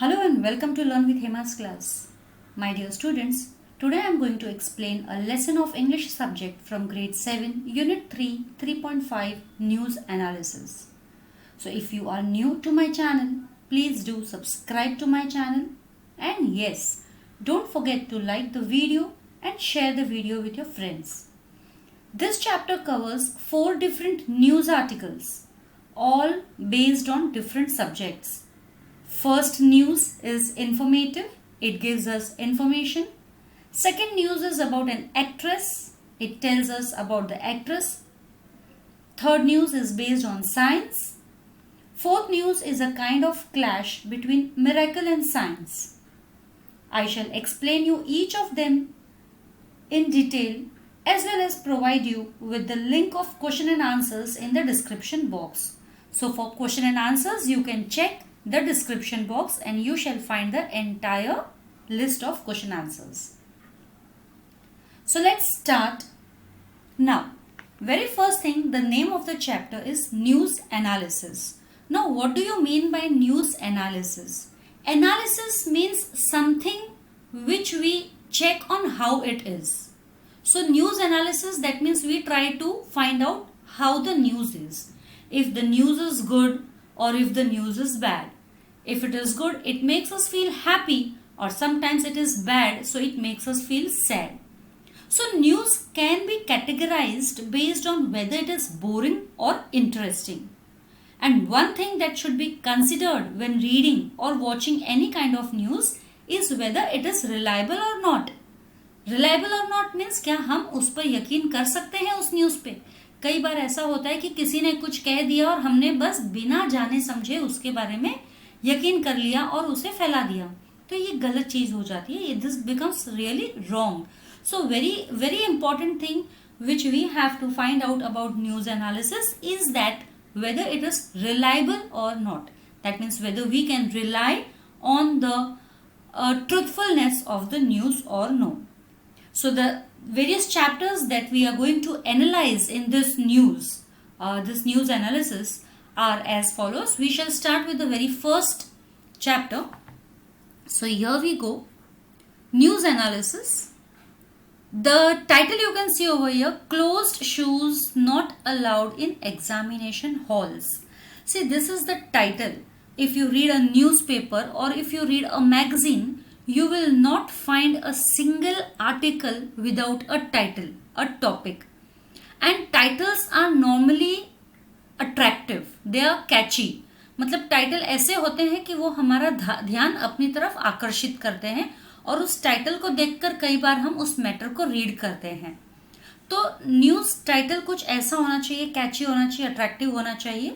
Hello and welcome to Learn with Hema's class. My dear students, today I am going to explain a lesson of English subject from grade 7, unit 3, 3.5 news analysis. So if you are new to my channel, please do subscribe to my channel and yes, don't forget to like the video and share the video with your friends. This chapter covers 4 different news articles, all based on different subjects. First news is informative. It gives us information. Second news is about an actress. It tells us about the actress. Third news is based on science. Fourth news is a kind of clash between miracle and science. I shall explain you each of them in detail as well as provide you with the link of question and answers in the description box. So for question and answers, you can check the description box and you shall find the entire list of question answers. So let's start now. Very first thing, the name of the chapter is news analysis. Now what do you mean by news analysis? Analysis means something which we check on how it is. So news analysis, that means we try to find out how the news is. If the news is good or if the news is bad. If it is good, it makes us feel happy, or sometimes it is bad, so it makes us feel sad. So news can be categorized based on whether it is boring or interesting. And one thing that should be considered when reading or watching any kind of news is whether it is reliable or not. Reliable or not means क्या हम उस पर यकीन कर सकते हैं उस news पे? कई बार ऐसा होता है कि किसी ने कुछ कह दिया और हमने बस बिना जाने समझे उसके बारे में यकीन कर लिया और उसे फैला दिया, तो ये गलत चीज हो जाती है. This becomes really wrong. So very important thing which we have to find out about news analysis is that whether it is reliable or not. That means whether we can rely on the truthfulness of the news or no. So the various chapters that we are going to analyze in this news analysis are as follows. We shall start with the very first chapter. So here we go. News analysis. The title you can see over here, closed shoes not allowed in examination halls. See, this is the title. If you read a newspaper or if you read a magazine, you will not find a single article without a title, a topic. And titles are normally attractive, they are catchy. मतलब title ऐसे होते हैं कि वो हमारा ध्यान अपनी तरफ आकर्षित करते हैं और उस टाइटल को देखकर कई बार हम उस मैटर को रीड करते हैं. तो न्यूज टाइटल कुछ ऐसा होना चाहिए, कैची होना चाहिए, अट्रैक्टिव होना चाहिए.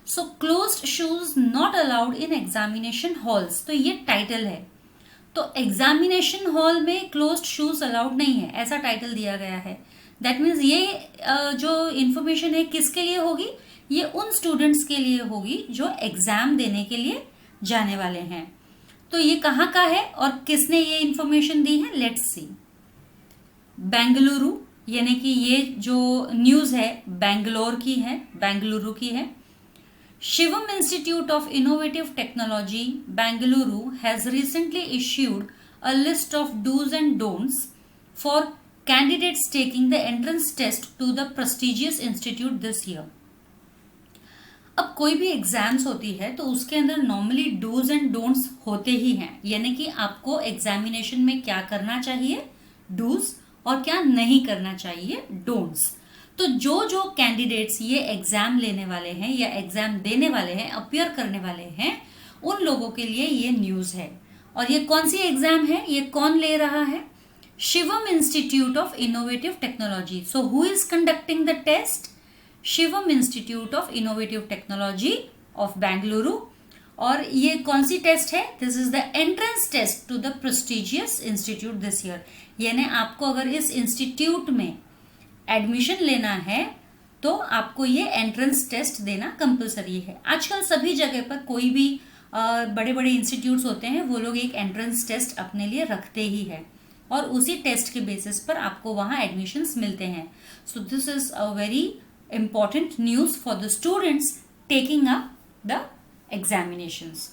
So closed shoes not allowed in examination halls, तो ये टाइटल है. तो एग्जामिनेशन हॉल में क्लोज्ड शूज अलाउड नहीं है, ऐसा टाइटल दिया गया है. दैट मीन्स ये जो इंफॉर्मेशन है किसके लिए होगी? ये उन स्टूडेंट्स के लिए होगी जो एग्जाम देने के लिए जाने वाले हैं. तो ये कहाँ का है और किसने ये इंफॉर्मेशन दी है? Let's see. बेंगलुरु, यानी कि ये जो न्यूज है बेंगलोर की है, बेंगलुरु की है. Shivam institute of innovative technology Bengaluru has recently issued a list of dos and don'ts for candidates taking the entrance test to the prestigious institute this year. अब कोई भी एग्जाम्स होती है तो उसके अंदर नॉर्मली डूज एंड डोंट्स होते ही हैं, यानी कि आपको एग्जामिनेशन में क्या करना चाहिए डूज और क्या नहीं करना चाहिए डोंट्स. तो जो कैंडिडेट्स ये एग्जाम लेने वाले हैं या एग्जाम देने वाले हैं, अपियर करने वाले हैं, उन लोगों के लिए ये न्यूज है. और ये कौन सी एग्जाम है, ये कौन ले रहा है? Shivam institute of innovative technology. So who is conducting the test? Shivam institute of innovative technology of Bengaluru. और ये कौन सी टेस्ट है? This is the entrance test to the prestigious institute this year. यानी आपको अगर इस इंस्टीट्यूट में एडमिशन लेना है तो आपको ये एंट्रेंस टेस्ट देना कंपलसरी है. आजकल सभी जगह पर कोई भी बड़े बड़े इंस्टीट्यूट्स होते हैं वो लोग एक एंट्रेंस टेस्ट अपने लिए रखते ही है और उसी टेस्ट के बेसिस पर आपको वहां एडमिशन्स मिलते हैं. सो this is a very important news for the students taking up the examinations.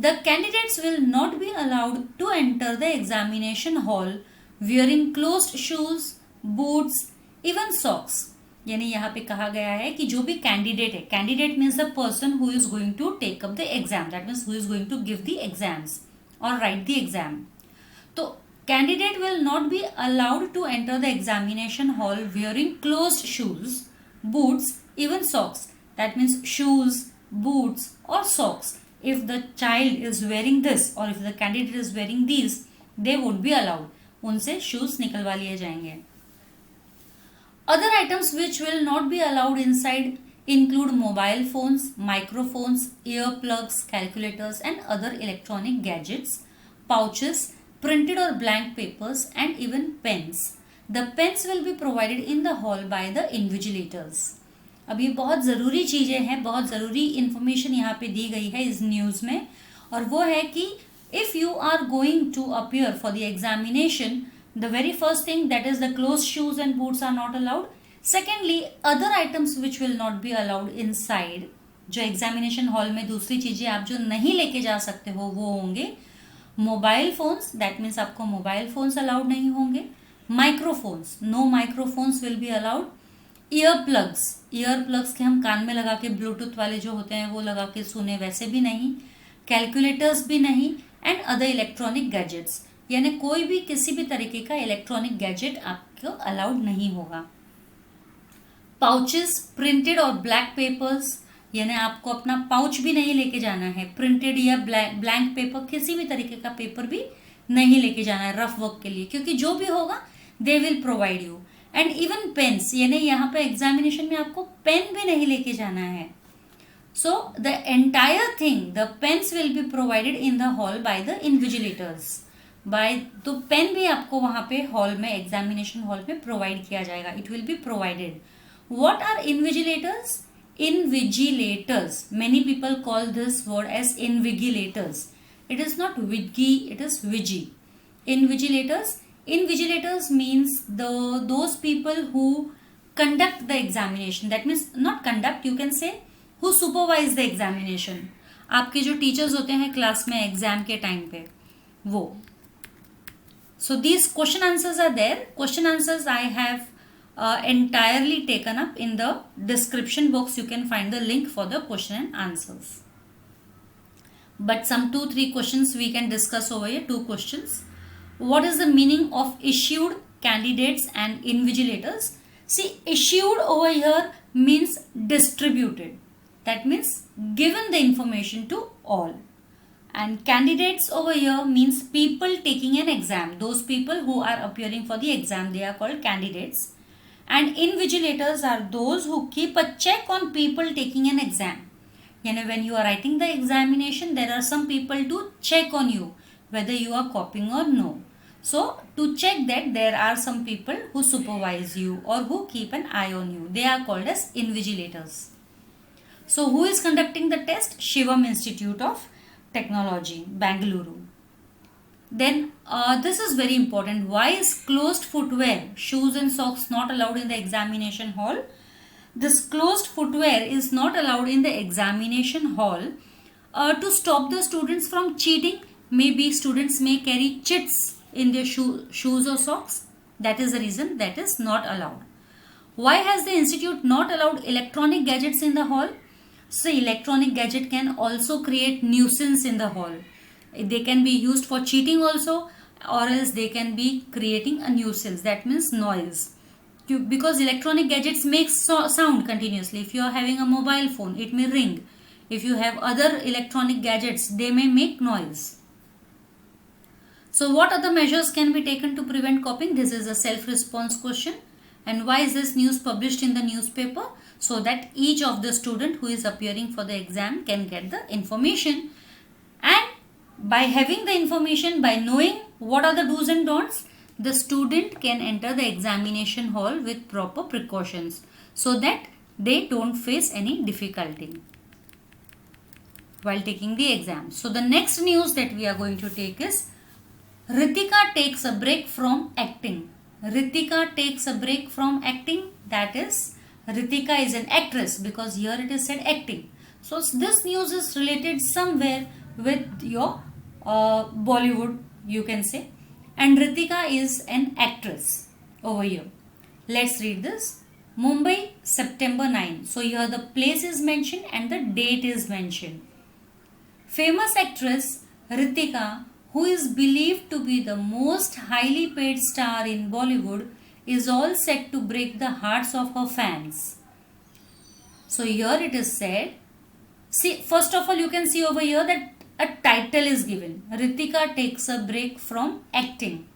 The candidates will not be allowed to enter the examination hall wearing closed shoes, boots, even socks. यानी यहाँ पे कहा गया है कि जो भी कैंडिडेट है, candidate means the person who is going to take up the exam, that means who is going to give the exams और राइट द एग्जाम. तो candidate will not be allowed to enter the examination hall wearing closed shoes, boots, even socks. That means shoes, boots or socks. If the child is wearing this or if the candidate is wearing these, they won't be allowed. उनसे shoes निकलवा लिए जाएंगे. Other items which will not be allowed inside include mobile phones, microphones, earplugs, calculators and other electronic gadgets, pouches, printed or blank papers and even pens. The pens will be provided in the hall by the invigilators. अब ये बहुत ज़रूरी चीज़ें हैं, बहुत ज़रूरी information यहाँ पे दी गई है इस न्यूज़ में, और वो है कि if you are going to appear for the examination, the very first thing that is the close shoes and boots are not allowed. Secondly, other items which will not be allowed inside, जो examination hall में दूसरी चीज़ें आप जो नहीं लेके जा सकते हो वो होंगे मोबाइल फोन्स, दैट मीन्स आपको मोबाइल फोन्स अलाउड नहीं होंगे. Microphones, no microphones will be allowed. Ear plugs के हम कान में लगा के ब्लूटूथ वाले जो होते हैं वो लगा के सुने, वैसे भी नहीं. कैलकुलेटर्स भी नहीं. एंड अदर इलेक्ट्रॉनिक गैजेट्स, यानी कोई भी किसी भी तरीके का इलेक्ट्रॉनिक गैजेट आपको अलाउड नहीं होगा. पाउचेस, प्रिंटेड और ब्लैक पेपर्स, यानी आपको अपना पाउच भी नहीं लेके जाना है. प्रिंटेड या ब्लैंक पेपर, किसी भी तरीके का पेपर भी नहीं लेके जाना है रफ वर्क के लिए, क्योंकि जो भी होगा they will provide you. And even pens, यानी यहाँ पे एग्जामिनेशन में आपको पेन भी नहीं लेके जाना है. So the entire thing, the pens will be provided in the hall by the invigilators. तो पेन भी आपको वहाँ पे हॉल में, एग्जामिनेशन हॉल में प्रोवाइड किया जाएगा. It will be provided. What are invigilators? Invigilators. Many people call this word as invigilators. It is not wigi, it is vigi. Invigilators means those people who conduct the examination. That means not conduct, you can say who supervise the examination. आपके जो teachers होते हैं class में exam के time पे, वो. So these question answers are there. Question answers I have entirely taken up in the description box. You can find the link for the question and answers. But some 2-3 questions we can discuss over here. 2 questions. What is the meaning of issued, candidates and invigilators? See, issued over here means distributed. That means given the information to all. And candidates over here means people taking an exam. Those people who are appearing for the exam, they are called candidates. And invigilators are those who keep a check on people taking an exam. Yani when you are writing the examination, there are some people to check on you whether you are copying or no. So to check that, there are some people who supervise you or who keep an eye on you. They are called as invigilators. So who is conducting the test? Shivam Institute of Technology, Bangalore. Then this is very important. Why is closed footwear, shoes and socks not allowed in the examination hall? This closed footwear is not allowed in the examination hall to stop the students from cheating. Maybe students may carry chits in their shoes or socks. That is the reason that is not allowed. Why has the institute not allowed electronic gadgets in the hall? So electronic gadget can also create nuisance in the hall. They can be used for cheating also, or else they can be creating a nuisance. That means noise. Because electronic gadgets make sound continuously. If you are having a mobile phone, it may ring. If you have other electronic gadgets, they may make noise. So what other measures can be taken to prevent copying? This is a self-response question. And why is this news published in the newspaper? So that each of the student who is appearing for the exam can get the information. And by having the information, by knowing what are the do's and don'ts, the student can enter the examination hall with proper precautions so that they don't face any difficulty while taking the exam. So the next news that we are going to take is Ritika takes a break from acting. Ritika takes a break from acting. That is, Ritika is an actress, because here it is said acting. So this news is related somewhere with your Bollywood, you can say. And Ritika is an actress over here. Let's read this. Mumbai, September 9. So here the place is mentioned and the date is mentioned. Famous actress Ritika, who is believed to be the most highly paid star in Bollywood, is all set to break the hearts of her fans. So here it is said, see, first of all, you can see over here that a title is given. Ritika takes a break from acting.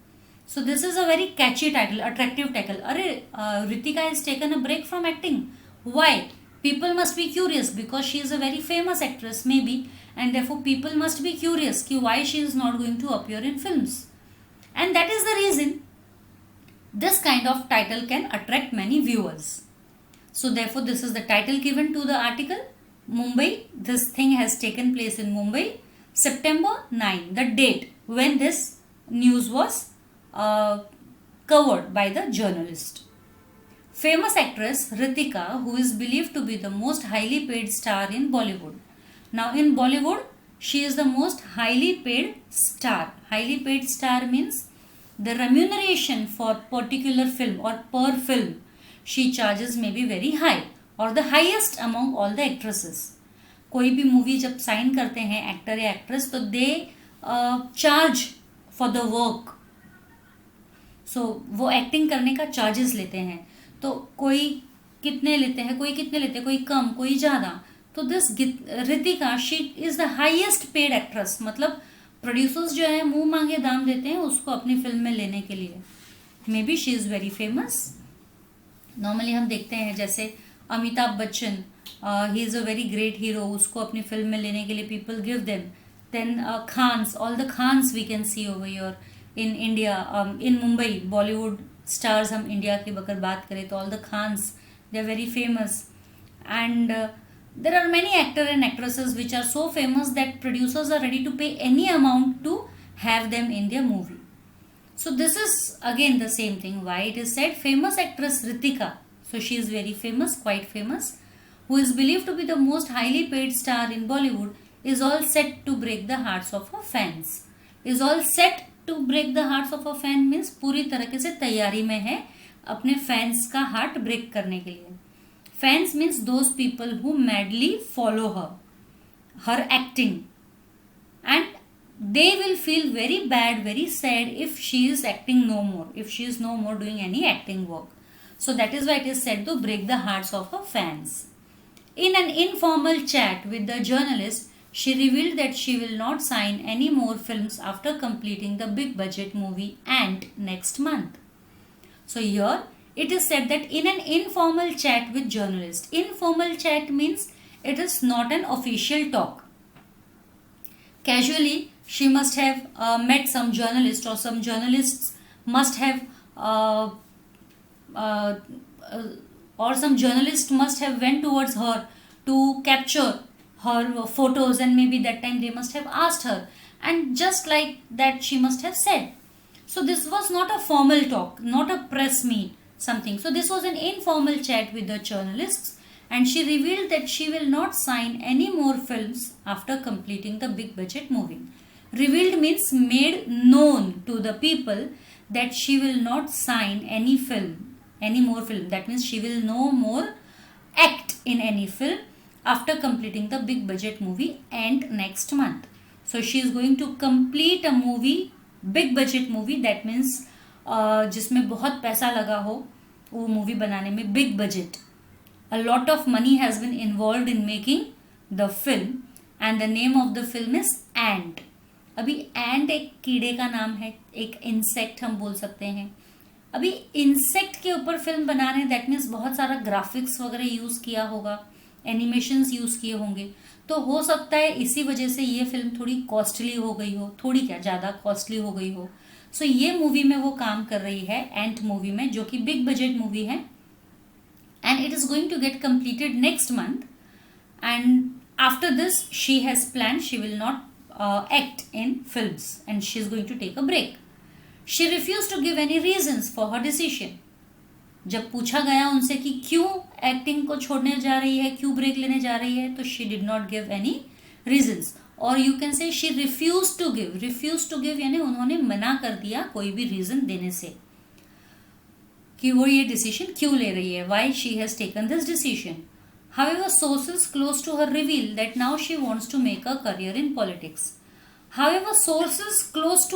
So this is a very catchy title, attractive title. Ritika has taken a break from acting. Why? People must be curious because she is a very famous actress maybe, and therefore people must be curious ki why she is not going to appear in films. And that is the reason this kind of title can attract many viewers. So therefore this is the title given to the article. Mumbai, this thing has taken place in Mumbai, September 9, the date when this news was covered by the journalist. Famous actress Ritika, who is believed to be the most highly paid star in Bollywood. Now in Bollywood, she is the most highly paid star. Highly paid star means the remuneration for particular film or per film she charges may be very high or the highest among all the actresses. कोई भी movie जब sign करते हैं actor या actress तो they charge for the work. So वो acting करने का चार्जेस लेते हैं. तो कोई कितने लेते हैं, कोई कितने लेते हैं, कोई कम, कोई ज़्यादा. तो this Ritika she is the highest paid actress. मतलब प्रोड्यूसर्स जो है मुंह मांगे दाम देते हैं उसको अपनी फिल्म में लेने के लिए. Maybe she is very famous. Normally हम देखते हैं जैसे Amitabh Bachchan, he is a very great hero, उसको अपनी फिल्म में लेने के लिए people give them. Then Khans, all the Khans we can see over your in India, in Mumbai. Bollywood stars हम इंडिया की अगर बात करें तो all the Khans they are very famous. And there are many actors and actresses which are so famous that producers are ready to pay any amount to have them in their movie. So this is again the same thing. Why it is said famous actress Ritika. So she is very famous, quite famous, who is believed to be the most highly paid star in Bollywood, is all set to break the hearts of her fans. Is all set to break the hearts of her fan means पूरी तरीके से तैयारी में है अपने fans का heart break करने के लिए. Fans means those people who madly follow her acting, and they will feel very bad, very sad if she is acting no more, if she is no more doing any acting work. So that is why it is said to break the hearts of her fans. In an informal chat with the journalist, she revealed that she will not sign any more films after completing the big budget movie Ant next month. So here it is said that in an informal chat with journalist. Informal chat means it is not an official talk. Casually, she must have met some journalist, or some journalists must have or some journalist must have went towards her to capture her photos, and maybe that time they must have asked her, and just like that she must have said. So this was not a formal talk, not a press meet, something. So this was an informal chat with the journalists, and she revealed that she will not sign any more films after completing the big budget movie. Revealed means made known to the people that she will not sign any more film. That means she will no more act in any film after completing the big budget movie and next month. So she is going to complete a movie, big budget movie, that means जिसमें बहुत पैसा लगा हो वो movie बनाने में, big budget. A lot of money has been involved in making the film, and the name of the film is Ant. अभी ant एक कीड़े का नाम है, एक इंसेक्ट हम बोल सकते हैं. अभी इंसेक्ट के ऊपर फिल्म बना रहे हैं, दैट मीन्स बहुत सारा ग्राफिक्स वगैरह यूज़ किया होगा, एनिमेशंस यूज़ किए होंगे. तो हो सकता है इसी वजह से ये फिल्म थोड़ी कॉस्टली हो गई हो, थोड़ी क्या ज़्यादा कॉस्टली हो गई हो. सो ये मूवी में वो काम कर रही है, एंट मूवी में, जो कि बिग बजट मूवी है, and it is going to get completed next month. And after this she has plan she will not act in films, and she is going to take a break. She refused to give any reasons for her decision. जब पूछा गया उनसे कि क्यों acting को छोड़ने जा रही है, क्यों ब्रेक लेने जा रही है, तो she did not give any reasons. और you can say she refuse to give. Refuse to give यानी उन्होंने मना कर दिया कोई भी रीजन देने से कि वो ये डिसीजन क्यों ले रही है, why she has taken this decision. However, sources close to her reveal that now she wants to make a career in politics. However, sources close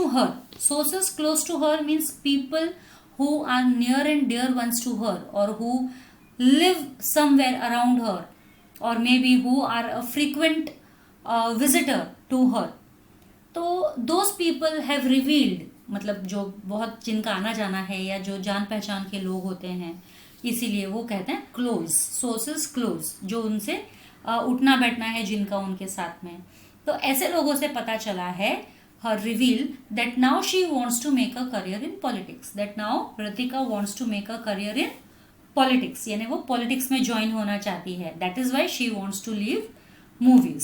to her means people who are near and dear ones to her, or who live somewhere around her, or maybe who are a frequent visitor to her. तो those people have revealed, मतलब जो बहुत जिनका आना जाना है या जो जान पहचान के लोग होते हैं, इसीलिए वो कहते हैं क्लोज. सोर्सेस क्लोज, जो उनसे उठना बैठना है जिनका उनके साथ में. तो ऐसे लोगों से पता चला है, her reveal that now she wants to make a career in politics. That now Ritika wants to make a career in politics, यानी वो पॉलिटिक्स में ज्वाइन होना चाहती है. That is why she wants to leave movies.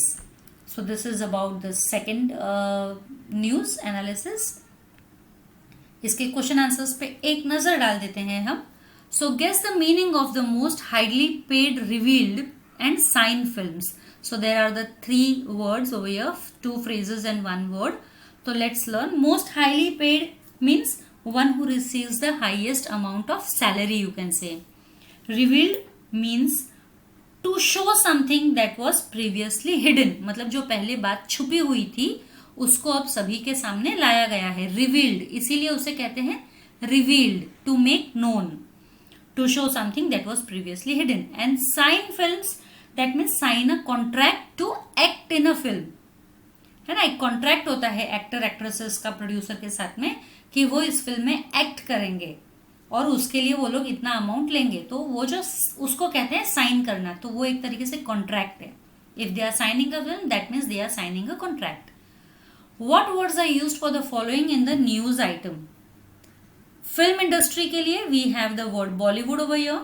So this is about the second news analysis. इसके question answers पे एक नजर डाल देते हैं हम. So guess the meaning of the most highly paid, revealed and signed films. So there are the three words over here, two phrases and one word. So let's learn. Most highly paid means one who receives the highest amount of salary, you can say. Revealed means to show something that was previously hidden. मतलब जो पहले बात छुपी हुई थी उसको अब सभी के सामने लाया गया है. Revealed, इसीलिए उसे कहते हैं revealed, to make known, to show something that was previously hidden. And sign films, that means sign a contract to act in a film, है ना. एक कॉन्ट्रैक्ट होता है एक्टर एक्ट्रेसेस का प्रोड्यूसर के साथ में कि वो इस फिल्म में एक्ट करेंगे और उसके लिए वो लोग इतना अमाउंट लेंगे. तो वो जो उसको कहते हैं साइन करना, तो वो एक तरीके से कॉन्ट्रैक्ट है. If they are signing a film, that means they are signing a contract. What words are used for the following in the news item. Film industry के लिए we have the word Bollywood over here.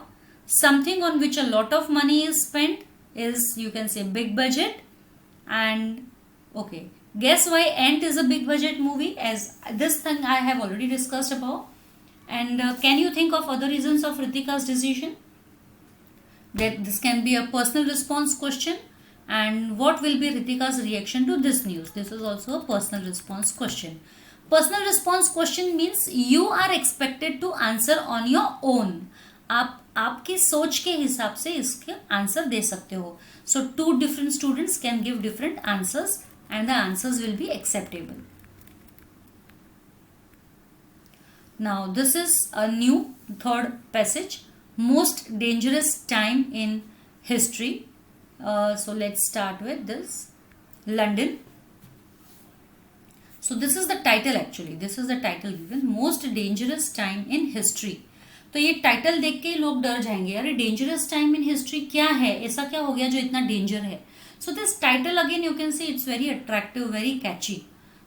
Something on which a lot of money is spent is, you can say, big budget. And okay, guess why Ant is a big budget movie, as this thing I have already discussed about. And can you think of other reasons of Ritika's decision? That this can be a personal response question. And what will be Ritika's reaction to this news? This is also a personal response question. Personal response question means you are expected to answer on your own. आप आपकी सोच के हिसाब से इसके answer दे सकते हो. So two different students can give different answers and the answers will be acceptable. Now this is a new third passage, most dangerous time in history. So let's start with this. London. So this is the title actually. This is the title given, most dangerous time in history. तो ये title देख के लोग डर जाएंगे, अरे dangerous time in history क्या है, ऐसा क्या हो गया जो इतना डेंजर है. So this title again you can see it's very attractive, very catchy.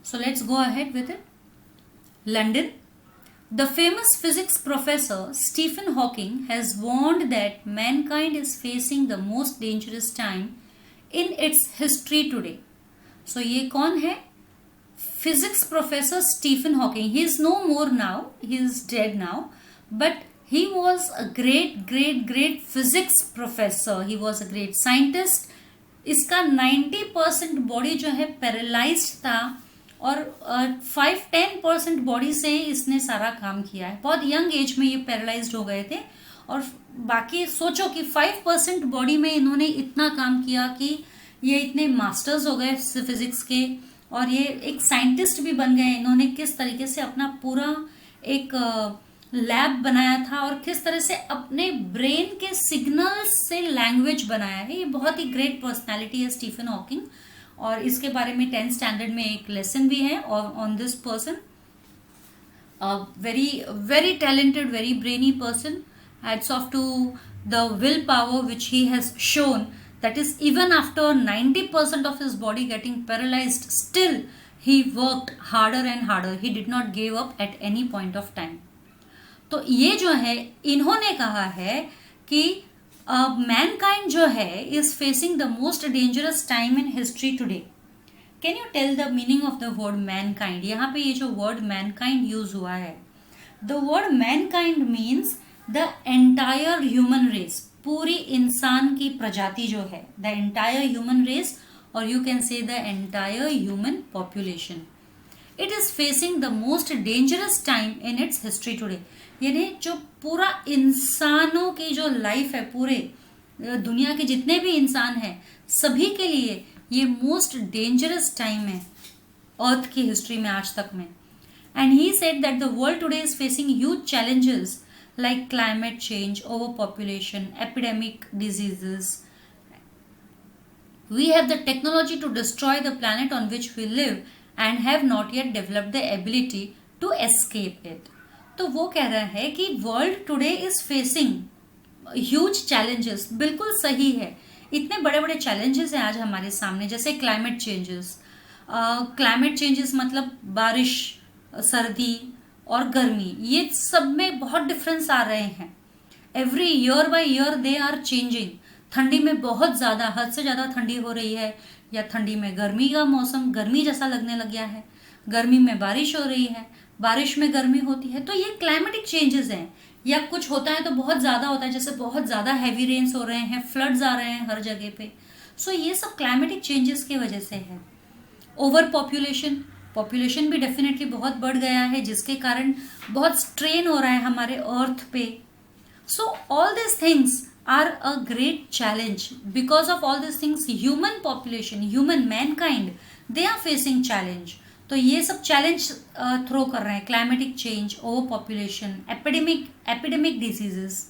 So let's go ahead with it. London. The famous physics professor Stephen Hawking has warned that mankind is facing the most dangerous time in its history today. So ये कौन है? Physics professor Stephen Hawking. He is no more now. He is dead now. But he was a great physics professor. He was a great scientist. इसका 90% body जो है paralysed था और 5-10% body से इसने सारा काम किया है. बहुत यंग एज में ये पैरालाइज्ड हो गए थे और बाकी सोचो कि 5% बॉडी में इन्होंने इतना काम किया कि ये इतने मास्टर्स हो गए फिजिक्स के और ये एक साइंटिस्ट भी बन गए. इन्होंने किस तरीके से अपना पूरा एक लैब बनाया था और किस तरह से अपने ब्रेन के सिग्नल्स से लैंग्वेज बनाया है. ये बहुत ही ग्रेट पर्सनालिटी है स्टीफन हॉकिंग और इसके बारे में 10th स्टैंडर्ड में एक लेसन भी है on this person. very talented, very brainy person. Hats off to the willpower which he has shown, that is even after 90% of his body getting paralyzed, still he worked harder and harder. He did not give up at any point of time. तो ये जो है इन्होंने कहा है कि mankind जो है is facing the most dangerous time in history today. Can you tell the meaning of the word mankind? यहाँ पे ये जो word mankind use हुआ है, the word mankind means the entire human race. पूरी इंसान की प्रजाति जो है, the entire human race or you can say the entire human population. It is facing the most dangerous time in its history today. यानी जो पूरा इंसानों की जो लाइफ है, पूरे दुनिया के जितने भी इंसान हैं सभी के लिए ये मोस्ट डेंजरस टाइम है अर्थ की हिस्ट्री में आज तक में. And he said that the world today is facing huge challenges like climate change, overpopulation, epidemic diseases. We have the technology to destroy the planet on which we live and have not yet developed the ability to escape it. तो वो कह रहा है कि world today is facing huge challenges. बिल्कुल सही है, इतने बड़े बड़े चैलेंजेस हैं आज हमारे सामने, जैसे क्लाइमेट चेंजेस. क्लाइमेट चेंजेस मतलब बारिश, सर्दी और गर्मी, ये सब में बहुत डिफरेंस आ रहे हैं. Every year by year they are changing. ठंडी में बहुत ज़्यादा, हद से ज़्यादा ठंडी हो रही है, या ठंडी में गर्मी का मौसम गर्मी जैसा लगने लग गया है. गर्मी में बारिश हो रही है, बारिश में गर्मी होती है. तो ये क्लाइमेटिक चेंजेस हैं. या कुछ होता है तो बहुत ज़्यादा होता है, जैसे बहुत ज़्यादा हैवी रेन्स हो रहे हैं, फ्लड्स आ रहे हैं हर जगह पे. सो ये सब क्लाइमेटिक चेंजेस की वजह से है. ओवर पॉपुलेशन भी डेफिनेटली बहुत बढ़ गया है, जिसके कारण बहुत स्ट्रेन हो रहा है हमारे अर्थ पे. So all this things are a great challenge. Because of all this things human population, human mankind, they are facing challenge. तो ये सब चैलेंज थ्रो कर रहे हैं. Climatic change, over population, epidemic diseases.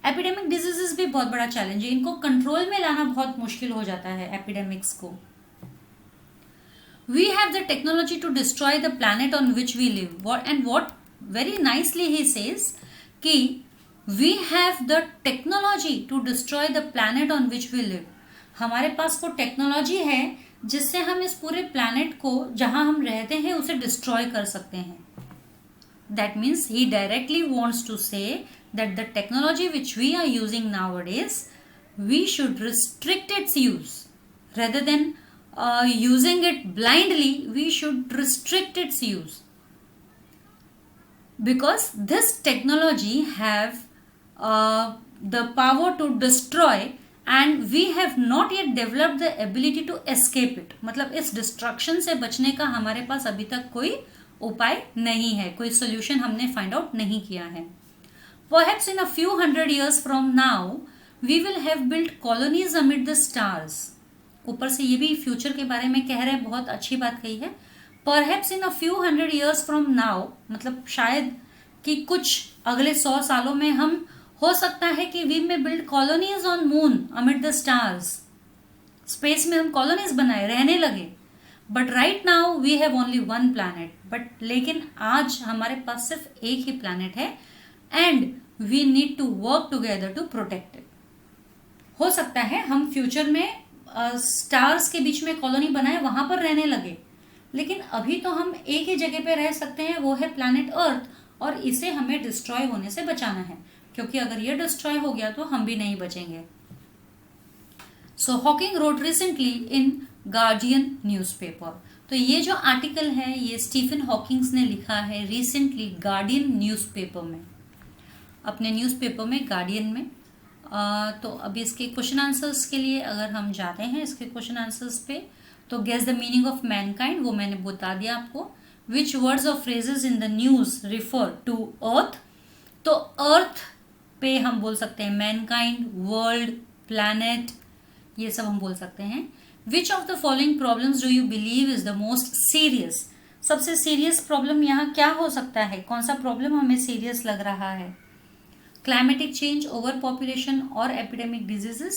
Epidemic diseases भी बहुत बड़ा challenge है. इनको कंट्रोल में लाना बहुत मुश्किल हो जाता है एपिडेमिक्स को. We have the technology to destroy the planet on which we live. What very nicely he says कि we have the technology to destroy the planet on which we live. हमारे पास वो टेक्नोलॉजी है जिससे हम इस पूरे planet को जहां हम रहते हैं उसे डिस्ट्रॉय कर सकते हैं. That means he directly wants to say that the technology which we are using nowadays, we should restrict its use rather than using it blindly. We should restrict its use because this technology have the power to destroy and we have not yet developed the ability to escape it. मतलब इस destruction से बचने का हमारे पास अभी तक कोई उपाय नहीं है, कोई सोल्यूशन हमने फाइंड आउट नहीं किया है. Perhaps in a few hundred years from now we will have built colonies amid the stars. ऊपर से ये भी फ्यूचर के बारे में कह रहे हैं, बहुत अच्छी बात कही है. Perhaps in a few hundred years from now, मतलब शायद कि कुछ अगले 100 सालों में हम हो सकता है कि we may build colonies on moon amid the stars. Space में हम कॉलोनीज बनाए, रहने लगे. But right now we have only one planet. But लेकिन आज हमारे पास सिर्फ एक ही प्लैनेट है and we need to work together to protect it. हो सकता है हम फ्यूचर में स्टार्स के बीच में कॉलोनी बनाए, वहां पर रहने लगे, लेकिन अभी तो हम एक ही जगह पे रह सकते हैं, वो है प्लैनेट अर्थ, और इसे हमें डिस्ट्रॉय होने से बचाना है, क्योंकि अगर ये डिस्ट्रॉय हो गया तो हम भी नहीं बचेंगे. So Hawking wrote recently in Guardian newspaper. तो ये जो आर्टिकल है ये स्टीफन हॉकिंग्स ने लिखा है रिसेंटली गार्डियन न्यूज़पेपर में, अपने न्यूज़पेपर में गार्डियन में. तो अभी इसके क्वेश्चन आंसर्स के लिए अगर हम जाते हैं इसके क्वेश्चन आंसर्स पे, तो guess the meaning of mankind, वो मैंने बता दिया आपको. विच वर्ड्स और phrases in the news refer to earth. तो अर्थ पे हम बोल सकते हैं मैनकाइंड, वर्ल्ड, प्लैनेट, ये सब हम बोल सकते हैं. Which of the following problems do you believe is the most serious. सबसे सीरियस प्रॉब्लम यहाँ क्या हो सकता है, कौन सा प्रॉब्लम हमें सीरियस लग रहा है. Climatic change, overpopulation or epidemic diseases.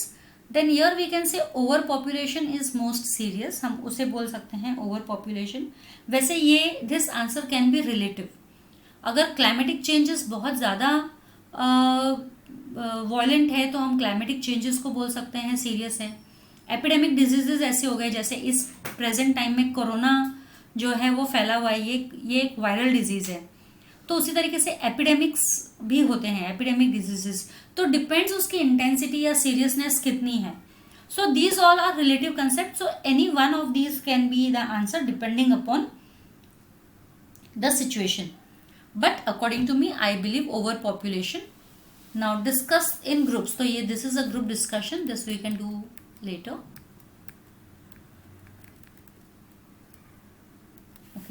Then here we can say overpopulation is most serious. हम उसे बोल सकते हैं overpopulation. वैसे ये this answer can be relative. अगर climatic changes बहुत ज़्यादा violent है तो हम climatic changes को बोल सकते हैं serious है. Epidemic diseases ऐसे हो गए जैसे इस present time में कोरोना जो है वो फैला हुआ है, ये एक वायरल डिजीज है. तो उसी तरीके से एपिडेमिक्स भी होते हैं, एपिडेमिक डिजीजेस. तो डिपेंड्स उसकी इंटेंसिटी या सीरियसनेस कितनी है. So these all are relative concept. So any one of these can be the answer depending upon the situation. But according to me I believe over population. Now discuss in groups. तो ये this is a group discussion, this we can do later.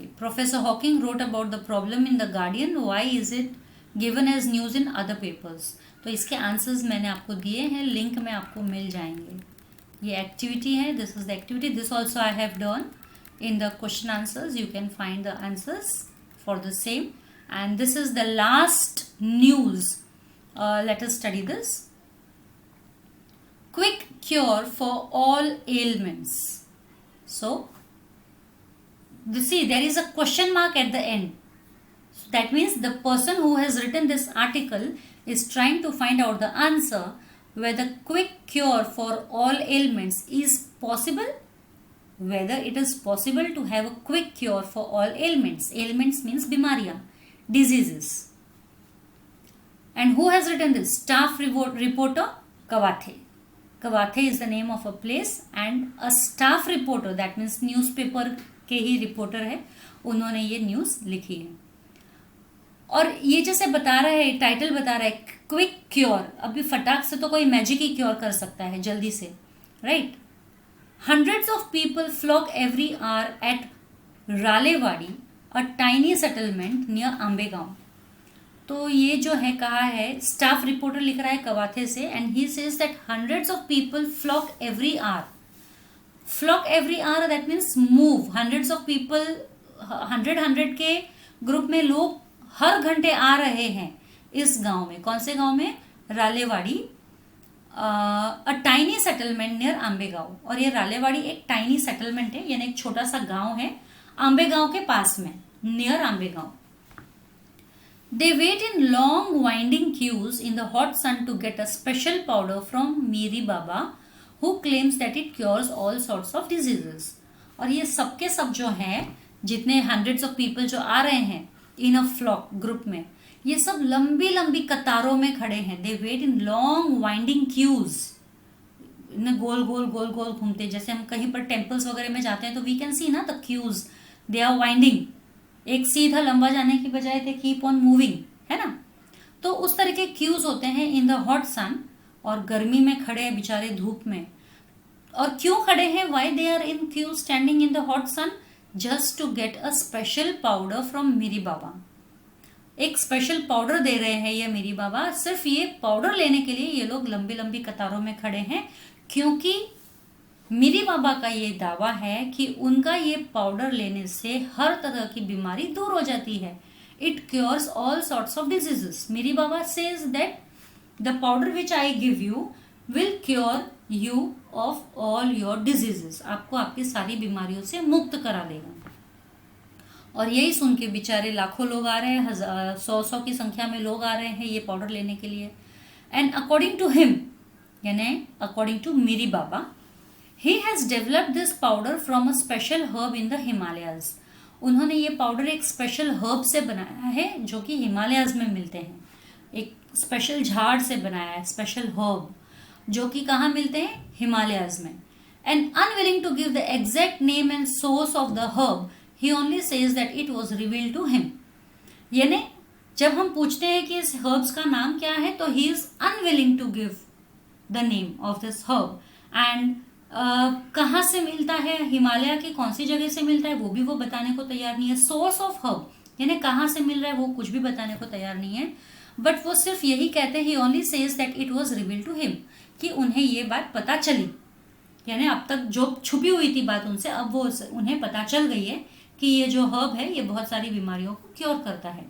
geography. Professor Hawking wrote about the problem in the Guardian. Why is it given as news in other papers? तो इसके answers मैंने आपको दिए हैं, link में आपको मिल जाएंगे. ये एक्टिविटी है, this is the activity. This also I have done in the question answers. You can find the answers for the same. And this is the last news. Let us study this. Quick cure for all ailments. So, see, there is a question mark at the end. So that means the person who has written this article is trying to find out the answer whether quick cure for all ailments is possible. Whether it is possible to have a quick cure for all ailments. Ailments means bimariyan, diseases. And who has written this? Staff reporter Kawathe. Kawathe is the name of a place, and a staff reporter, that means newspaper के ही reporter है, उन्होंने ये news लिखी है. और ये जैसे बता रहा है, टाइटल बता रहा है क्विक क्योर. अभी फटाक से तो कोई मैजिक ही क्योर कर सकता है जल्दी से, right? Hundreds of people flock every hour at Ralewadi, a tiny settlement near Ambegaon. तो ये जो है कहा है, स्टाफ रिपोर्टर लिख रहा है कवाथे से, and he says that hundreds of people flock every hour. Flock every hour that means move. Hundreds of people, 100 के ग्रुप में लोग हर घंटे आ रहे हैं इस गांव में. कौन से गांव में? Ralewadi. A tiny settlement near Ambegaon. और ये रालेवाड़ी एक टाइनी सेटलमेंट है, यानी एक छोटा सा गांव है आंबेगांव के पास में, near Ambegaon. They wait in long winding queues in the hot sun to get a special powder from Miri Baba who claims that it cures all sorts of diseases. और ये सबके सब जो हैं, जितने हंड्रेड्स ऑफ पीपल जो आ रहे हैं इन अ फ्लॉक ग्रुप में, ये सब लंबी लंबी कतारों में खड़े हैं. They wait in long winding queues. गोल गोल गोल गोल घूमते, जैसे हम कहीं पर टेम्पल्स वगैरह में जाते हैं तो वी कैन सी ना the queues, they are winding. एक सीधा लंबा जाने की बजाय दे कीप ऑन मूविंग, है ना? तो उस तरह के क्यूज होते हैं इन द हॉट सन. और गर्मी में खड़े हैं बेचारे धूप में. और क्यों खड़े हैं? Why they are in queues standing in the hot sun? Just to get a special powder from Miri Baba. एक स्पेशल पाउडर दे रहे हैं ये मीरी बाबा. सिर्फ ये पाउडर लेने के लिए ये लोग लंबी लंबी कतारों में खड़े हैं, क्योंकि मीरी बाबा का ये दावा है कि उनका ये पाउडर लेने से हर तरह की बीमारी दूर हो जाती है. It cures all sorts of diseases. Miri Baba says that the powder which I give you will cure you of all your diseases. आपको आपकी सारी बीमारियों से मुक्त करा देगा. और यही सुन के बेचारे लाखों लोग आ रहे हैं, 100 की संख्या में लोग आ रहे हैं ये पाउडर लेने के लिए. एंड अकॉर्डिंग टू हिम, यानी according to Miri Baba, he has developed this powder from a special herb in the Himalayas. उन्होंने ये पाउडर एक स्पेशल हर्ब से बनाया है जो कि हिमालयाज में मिलते हैं. एक स्पेशल झाड़ से बनाया है, स्पेशल हर्ब, जो कि कहाँ मिलते हैं? हिमालयाज में. And unwilling to give the exact name and source of the herb, he only says that it was revealed to him. यानी जब हम पूछते हैं कि इस हर्ब्स का नाम क्या है, तो he is unwilling to give the name of this herb. and कहाँ से मिलता है, हिमालय की कौन सी जगह से मिलता है, वो भी वो बताने को तैयार नहीं है. सोर्स ऑफ हर्ब यानी कहाँ से मिल रहा है वो कुछ भी बताने को तैयार नहीं है. बट वो सिर्फ यही कहते हैं, he only says that it was revealed to him, कि उन्हें ये बात पता चली. यानी अब तक जो छुपी हुई थी बात उनसे, अब वो उन्हें पता चल गई है कि ये जो हर्ब है ये बहुत सारी बीमारियों को क्योर करता है.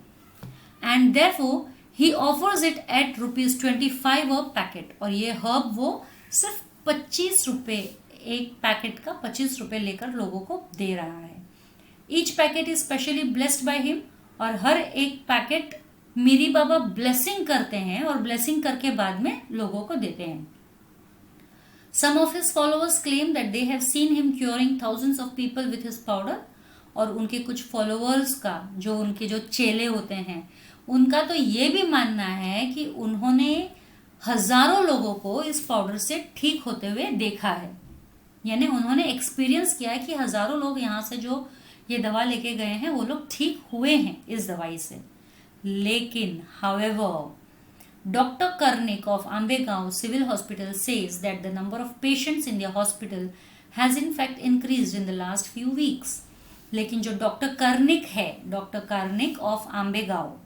And therefore he offers it at ₹25 a packet. और ये हर्ब वो सिर्फ 25 रुपये, एक पैकेट का 25 रुपये लेकर लोगों को दे रहा है. Each packet is specially blessed by him. और हर एक पैकेट मीरी बाबा ब्लेसिंग करते हैं और ब्लेसिंग करके बाद में लोगों को देते हैं. Some of his followers claim that they have seen him curing thousands of people with his powder. और उनके कुछ फॉलोअर्स का, जो उनके जो चेले होते हैं, उनका तो ये भी मानना है कि उन्होंने हजारों लोगों को इस पाउडर से ठीक होते हुए देखा है. यानी उन्होंने एक्सपीरियंस किया है कि हजारों लोग यहाँ से जो ये दवा लेके गए हैं वो लोग ठीक हुए हैं इस दवाई से. लेकिन however, Dr. Karnik of Ambegaon Civil Hospital says that the number of patients in their hospital has in fact increased in the last few weeks. लेकिन जो डॉक्टर कर्निक है, doctor Karnik of Ambegaon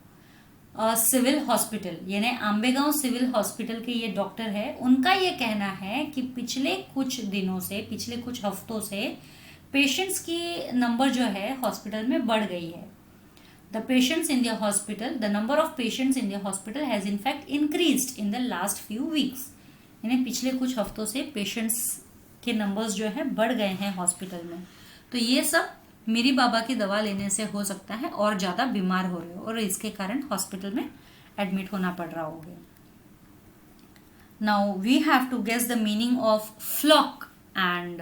civil hospital, यानी आंबेगांव सिविल हॉस्पिटल के ये doctor है, उनका ये कहना है कि पिछले कुछ दिनों से, पिछले कुछ हफ्तों से पेशेंट्स की नंबर जो है हॉस्पिटल में बढ़ गई है. The patients in the hospital, the number of patients in the hospital has in fact increased in the last few weeks. यानी पिछले कुछ हफ्तों से पेशेंट्स के नंबर्स जो है बढ़ गए हैं हॉस्पिटल में. तो ये सब मेरी बाबा की दवा लेने से हो सकता है और ज़्यादा बीमार हो रहे हो और इसके कारण हॉस्पिटल में एडमिट होना पड़ रहा होगा. Now we have to guess the meaning of flock and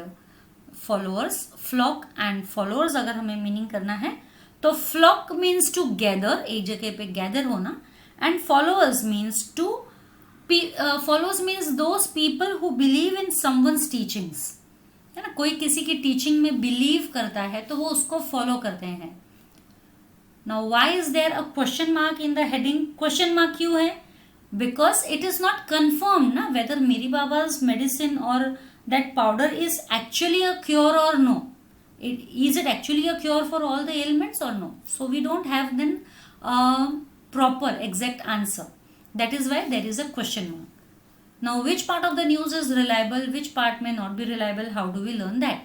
followers. Flock and followers अगर हमें मीनिंग करना है तो फ्लॉक मीन्स टू गैदर, एक जगह पे गैदर होना, and followers means to followers means those people who believe in someone's teachings, है ना. कोई किसी की टीचिंग में बिलीव करता है तो वो उसको फॉलो करते हैं. Now why is there a question mark in the heading? Question mark क्यों है? Because it is not confirm ना वेदर मेरी बाबाज मेडिसिन और that powder is actually a cure और no. Is it actually a cure for all the ailments or no? So we don't have then a proper exact answer. That is why there is a question mark. Now which part of the news is reliable, which part may not be reliable? How do we learn that?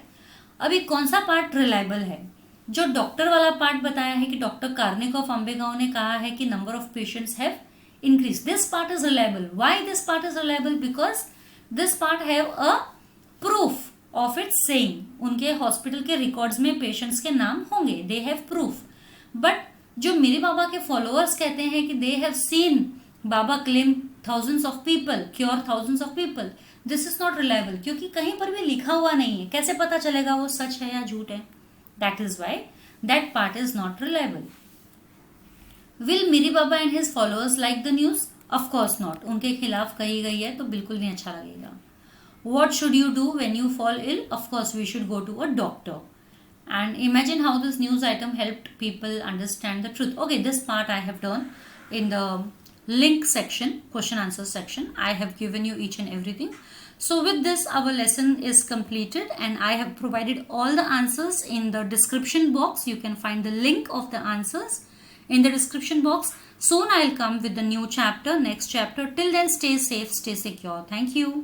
अभी कौन सा part reliable है? जो doctor वाला part बताया है कि doctor Karnik of Ambegaon ने कहा है कि number of patients have increase. This part is reliable. Why this part is reliable? Because this part have a proof of its saying. उनके हॉस्पिटल के रिकॉर्ड्स में पेशेंट्स के नाम होंगे, दे हैव प्रूफ. बट जो मेरे बाबा के फॉलोअर्स कहते हैं कि they have seen Baba claim thousands of people, cure thousands of people, this is not reliable. क्योंकि कहीं पर भी लिखा हुआ नहीं है, कैसे पता चलेगा वो सच है या झूठ है? That is why that part is not reliable. Will Miri Baba and his followers like the news? Of course not. उनके खिलाफ कही गई है तो बिल्कुल नहीं अच्छा लगेगा. What should you do when you fall ill? Of course we should go to a doctor. And imagine how this news item helped people understand the truth. Okay, this part I have done in the link section, question answer section. I have given you each and everything. So with this our lesson is completed and I have provided all the answers in the description box. You can find the link of the answers in the description box. Soon I'll come with the new chapter, next chapter. Till then, stay safe, stay secure. Thank you.